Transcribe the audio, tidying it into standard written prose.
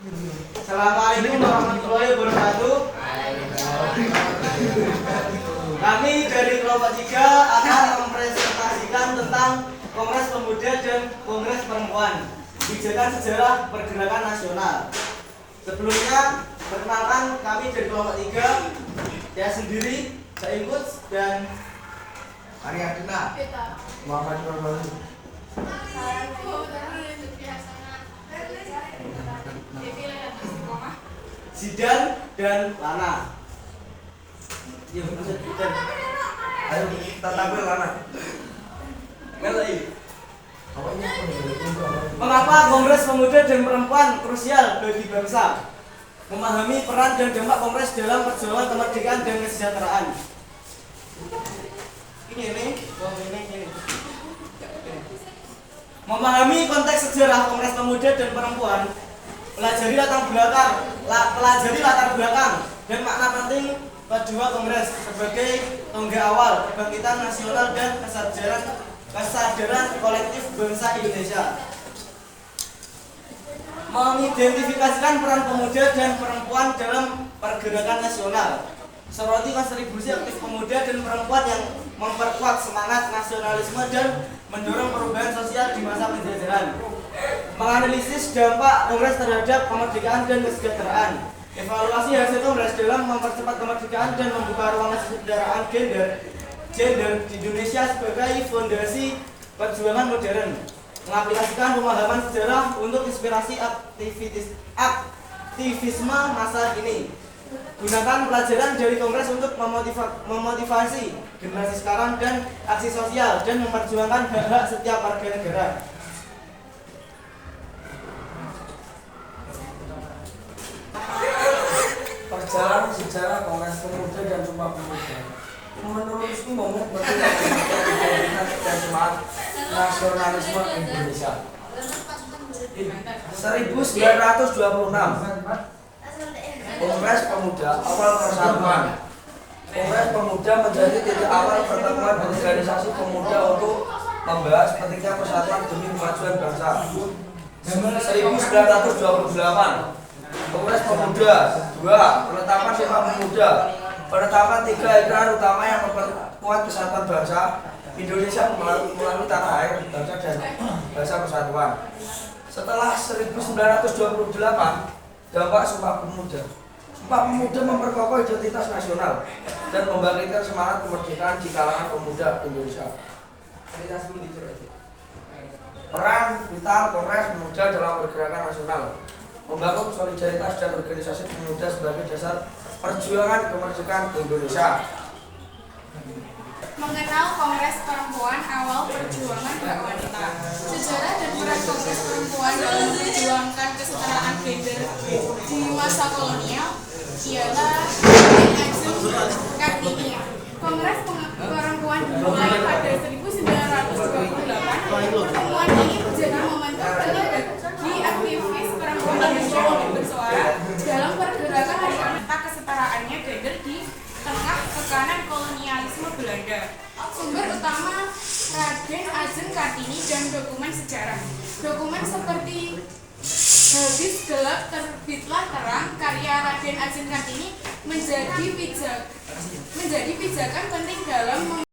Assalamualaikum warahmatullahi wabarakatuh. Kami dari kelompok 3 akan mempresentasikan tentang Kongres Pemuda dan Kongres Perempuan, Pijakan Sejarah Pergerakan Nasional. Sebelumnya, perkenalkan kami dari kelompok 3, saya sendiri, saya ikut dan Arya Dina, Muhammad Nurbalu, Zidan dan Lana. Yuk, masuk Zidan. ayo kita tampil Lana. Mengapa Kongres Pemuda dan Perempuan krusial bagi bangsa? Memahami peran dan dampak Kongres dalam perjuangan kemerdekaan dan kesejahteraan. Ini. Memahami konteks sejarah Kongres Pemuda dan Perempuan, pelajari latar belakang dan makna penting kedua kongres sebagai tonggak awal kebangkitan nasional dan kesadaran kolektif bangsa Indonesia. Mengidentifikasikan peran pemuda dan perempuan dalam pergerakan nasional. Soroti kontribusi aktif pemuda dan perempuan yang memperkuat semangat nasionalisme dan mendorong perubahan sosial di masa penjajahan. Menganalisis dampak kongres terhadap kemerdekaan dan kesejahteraan. Evaluasi hasil kongres dalam mempercepat kemerdekaan dan membuka ruang kesejahteraan gender di Indonesia sebagai fondasi perjuangan modern. Mengaplikasikan pemahaman sejarah untuk inspirasi aktivisme masa kini. Gunakan pelajaran dari kongres untuk memotivasi generasi sekarang dan aksi sosial dan memperjuangkan hak-hak setiap warga negara. Perjalanan sejarah Kongres Pemuda dan Sumpah Pemuda meneruskan momen identitas dan semangat nasionalisme Indonesia. 1926 Kongres Pemuda awal persatuan. Kongres Pemuda menjadi titik awal pertemuan organisasi pemuda untuk membahas pentingnya persatuan demi kemajuan bangsa. 1928 Kongres Pemuda 2. Penetapan Sumpah Pemuda. Penetapan 3 ikrar utama yang memperkuat kesatuan bangsa Indonesia melalui tanah air, bangsa dan bahasa persatuan. Setelah 1928 dampak Sumpah Pemuda. Sumpah Pemuda memperkokoh identitas nasional dan membangkitkan semangat kemerdekaan di kalangan pemuda Indonesia. Peran vital Kongres Pemuda dalam pergerakan nasional. Membangun solidaritas dan organisasi pemuda sebagai dasar perjuangan kemerdekaan Indonesia. Mengenal Kongres Perempuan awal perjuangan hak wanita. Sejarah dan peran Kongres Perempuan dalam memperjuangkan kesetaraan gender di masa kolonial ialah Ajeng Kartini. Kongres Perempuan dimulai pada 1928. Pertemuan ini menjadi momentum bagi aktivis perempuan Indonesia untuk bersuara dalam pergerakan hari wanita kesetaraannya gender di tengah tekanan kolonialisme Belanda. Sumber utama Raden Ajeng Kartini dan dokumen sejarah. Dokumen seperti Habis Gelap Terbitlah Terang karya Raden Ajeng Kartini menjadi pijakan penting dalam